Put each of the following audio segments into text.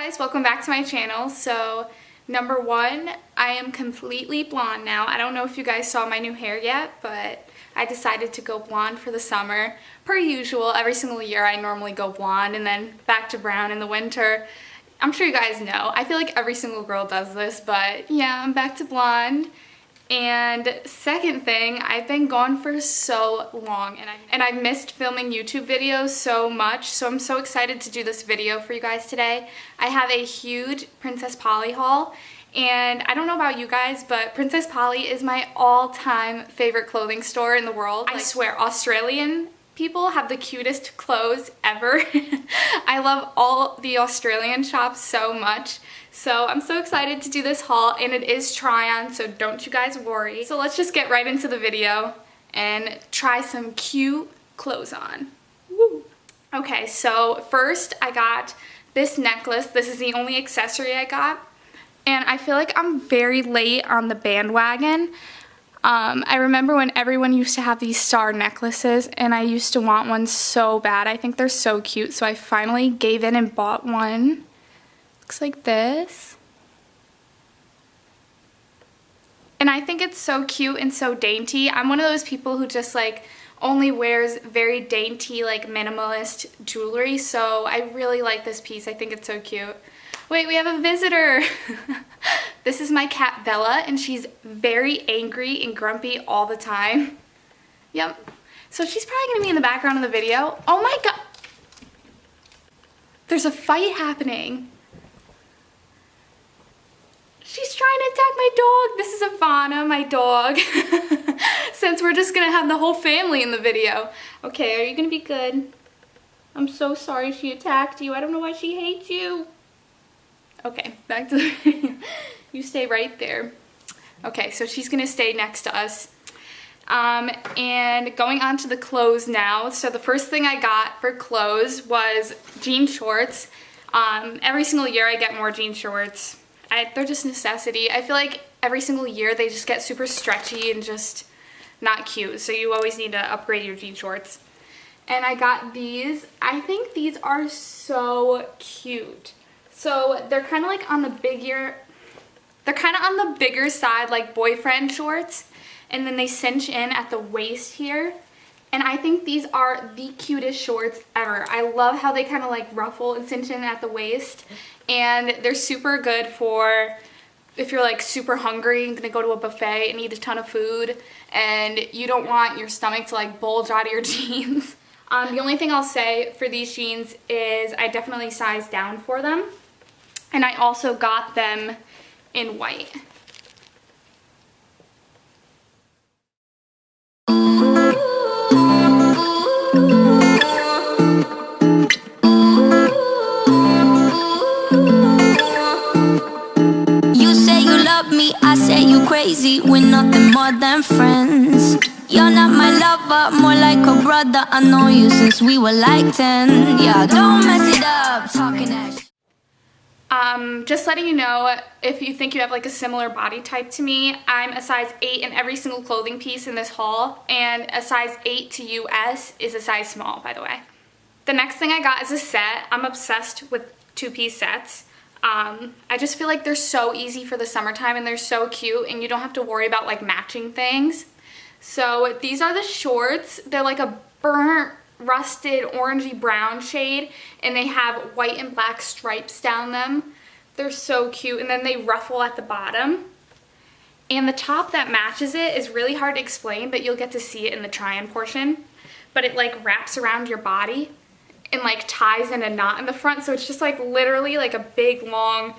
guys, welcome back to my channel. So number one, I am completely blonde now. I don't know if you guys saw my new hair yet, but I decided to go blonde for the summer. Per usual, every single year I normally go blonde and then back to brown in the winter. I'm sure you guys know. I feel like every single girl does this, but yeah, I'm back to blonde. And second thing, I've been gone for so long and I've missed filming YouTube videos so much, so I'm so excited to do this video for you guys today. I have a huge Princess Polly haul, and I don't know about you guys, but Princess Polly is my all-time favorite clothing store in the world. I swear, Australian people have the cutest clothes ever. I love all the Australian shops so much. So I'm so excited to do this haul, and it is try on, so don't you guys worry. So let's just get right into the video and try some cute clothes on. Woo. Okay, so first I got this necklace. This is the only accessory I got, and I feel like I'm very late on the bandwagon. I remember when everyone used to have these star necklaces, and I used to want one so bad. I think they're so cute, so I finally gave in and bought one. Looks like this. And I think it's so cute and so dainty. I'm one of those people who just like only wears very dainty, like minimalist jewelry, so I really like this piece. I think it's so cute. Wait, we have a visitor. This is my cat Bella, and she's very angry and grumpy all the time. Yep. So she's probably gonna be in the background of the video. Oh my god. There's a fight happening. She's trying to attack my dog. This is Ivana, my dog. Since we're just gonna have the whole family in the video. Okay, are you gonna be good? I'm so sorry she attacked you. I don't know why she hates you. Okay, back to the video. You stay right there. Okay, so she's gonna stay next to us. And going on to the clothes now. So the first thing I got for clothes was jean shorts. Every single year I get more jean shorts. They're just necessity. I feel like every single year they just get super stretchy and just not cute. So you always need to upgrade your jean shorts. And I got these. I think these are so cute. So they're kind of like on the bigger side, like boyfriend shorts. And then they cinch in at the waist here. And I think these are the cutest shorts ever. I love how they kind of like ruffle and cinch in at the waist. And they're super good for if you're like super hungry and gonna go to a buffet and eat a ton of food and you don't want your stomach to like bulge out of your jeans. The only thing I'll say for these jeans is I definitely sized down for them. And I also got them in white. Crazy, we're nothing more than friends. You're not my lover, more like a brother. I know you since we were like 10. Yeah, don't mess it up, talking that shit. Just letting you know, if you think you have like a similar body type to me, I'm a size 8 in every single clothing piece in this haul, and a size 8 to US is a size small, by the way. The next thing I got is a set. I'm obsessed with two-piece sets. I just feel like they're so easy for the summertime and they're so cute and you don't have to worry about like matching things. So these are the shorts. They're like a burnt, rusted, orangey brown shade, and they have white and black stripes down them. They're so cute, and then they ruffle at the bottom. And the top that matches it is really hard to explain, but you'll get to see it in the try-on portion. But it like wraps around your body and like ties in a knot in the front, so it's just like literally like a big long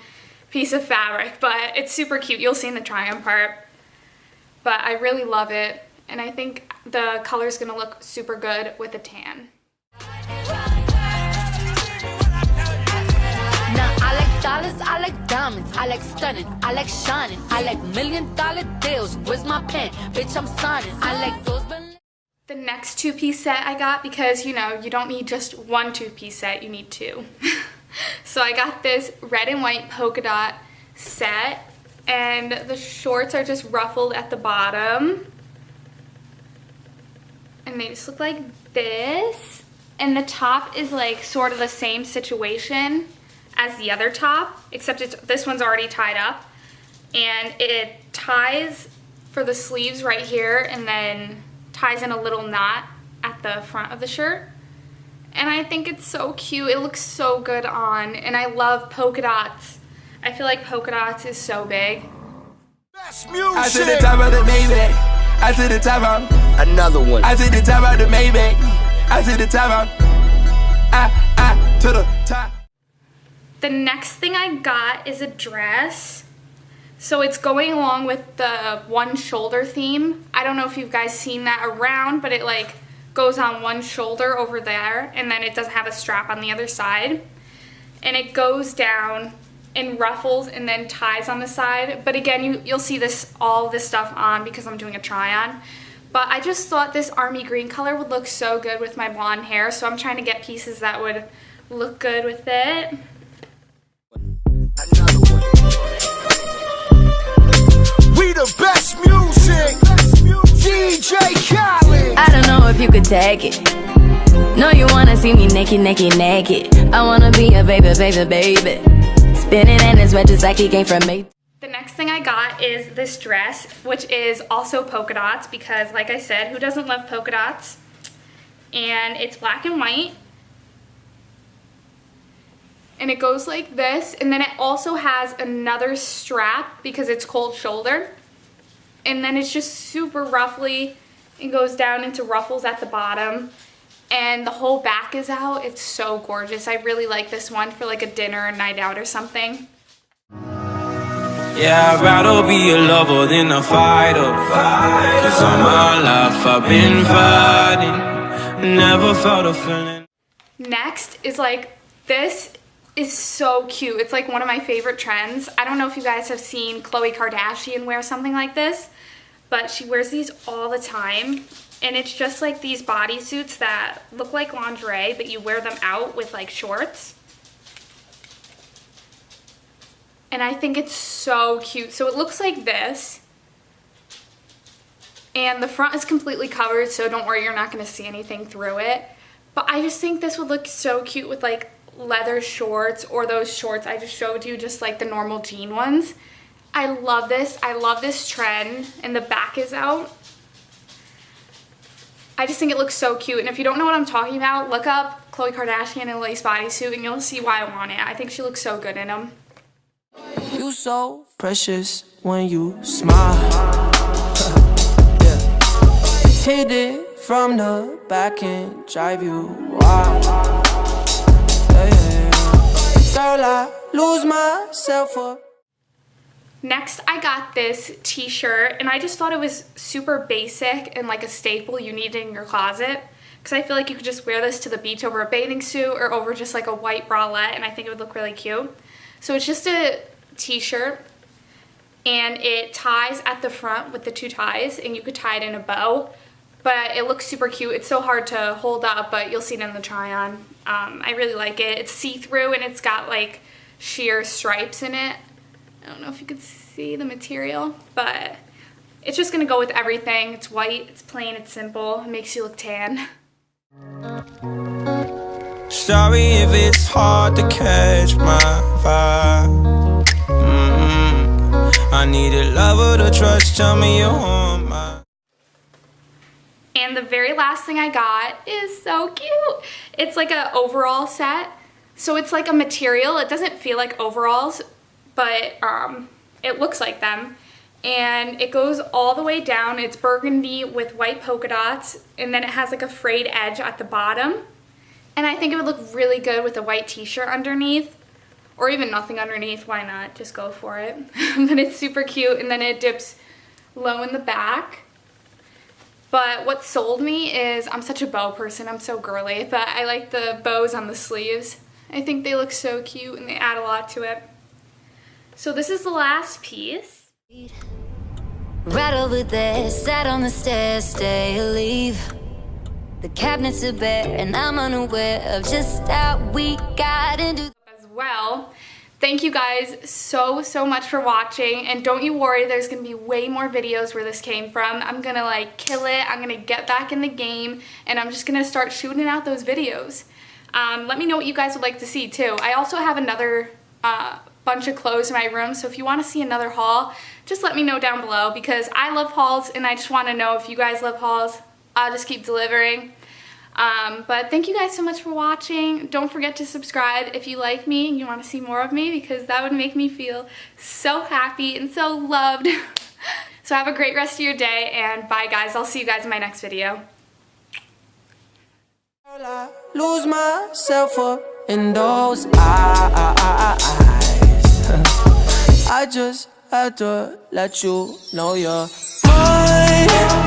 piece of fabric, but it's super cute. You'll see in the try-on part. But I really love it, and I think the color's gonna look super good with a tan. Now I like dollars, I like diamonds, I like stunning, I like shining, I like $1 million deals. Where's my pen? Bitch, I'm signing. I like those. The next two-piece set I got, because you know, you don't need just one two-piece set, you need two. So I got this red and white polka dot set, and the shorts are just ruffled at the bottom. And they just look like this. And the top is like sort of the same situation as the other top, except this one's already tied up. And it ties for the sleeves right here and then ties in a little knot at the front of the shirt. And I think it's so cute. It looks so good on, and I love polka dots. I feel like polka dots is so big. I to the top of the Maybach. I to the top of Another one. I to the top of the Maybach. I to the top of I to the top. The next thing I got is a dress. So it's going along with the one shoulder theme. I don't know if you guys seen that around, but it like goes on one shoulder over there, and then it doesn't have a strap on the other side. And it goes down and ruffles and then ties on the side. But again, you'll see all this stuff on because I'm doing a try on. But I just thought this army green color would look so good with my blonde hair, so I'm trying to get pieces that would look good with it. Another one. We the best music. DJ Khaled. I don't know if you could take it. No, you wanna see me naked, naked, naked. I wanna be a baby, baby, baby. Spinning in his red just like he came from me. The next thing I got is this dress, which is also polka dots because, like I said, who doesn't love polka dots? And it's black and white. And it goes like this, and then it also has another strap because it's cold shoulder. And then it's just super ruffly and goes down into ruffles at the bottom. And the whole back is out. It's so gorgeous. I really like this one for like a dinner or night out or something. Yeah, I'd rather be a lover than a fighter. Cause all my life I've been fighting. Never felt a feeling. Next is like, this is so cute. It's like one of my favorite trends. I don't know if you guys have seen Khloe Kardashian wear something like this, but she wears these all the time. And it's just like these bodysuits that look like lingerie, but you wear them out with like shorts. And I think it's so cute. So it looks like this. And the front is completely covered, so don't worry, you're not gonna see anything through it. But I just think this would look so cute with like leather shorts or those shorts I just showed you, just like the normal jean ones. I love this. I love this trend. And the back is out. I just think it looks so cute. And if you don't know what I'm talking about, look up Khloe Kardashian in a lace bodysuit and you'll see why I want it. I think she looks so good in them. You so precious when you smile. Yeah. Hit it from the back and drive you wild. Yeah, yeah. Girl, I lose myself up. Next, I got this t-shirt, and I just thought it was super basic and like a staple you need in your closet, because I feel like you could just wear this to the beach over a bathing suit or over just like a white bralette, and I think it would look really cute. So it's just a t-shirt, and it ties at the front with the two ties, and you could tie it in a bow, but it looks super cute. It's so hard to hold up, but you'll see it in the try-on. I really like it. It's see-through, and it's got like sheer stripes in it. I don't know if you could see the material, but it's just gonna go with everything. It's white, it's plain, it's simple. It makes you look tan. Sorry if it's hard to catch my vibe. I need a lover to trust, tell me you're on my. And the very last thing I got is so cute. It's like an overall set. So it's like a material. It doesn't feel like overalls, but it looks like them. And it goes all the way down. It's burgundy with white polka dots, and then it has like a frayed edge at the bottom. And I think it would look really good with a white t-shirt underneath, or even nothing underneath. Why not? Just go for it. But it's super cute, and then it dips low in the back. But what sold me is, I'm such a bow person, I'm so girly, but I like the bows on the sleeves. I think they look so cute and they add a lot to it. So this is the last piece. Right over there, sat on the stairs, stay or leave. The cabinets are bare and I'm unaware of just how we got into As well. Thank you guys so much for watching, and don't you worry, there's gonna be way more videos where this came from. I'm gonna like kill it. I'm gonna get back in the game, and I'm just gonna start shooting out those videos. Let me know what you guys would like to see too. I also have another bunch of clothes in my room, so if you want to see another haul, just let me know down below, because I love hauls and I just want to know if you guys love hauls. I'll just keep delivering. But thank you guys so much for watching. Don't forget to subscribe if you like me and you want to see more of me, because that would make me feel so happy and so loved. So have a great rest of your day, and bye guys. I'll see you guys in my next video. I lose myself up in those eyes. I just had to let you know you're mine.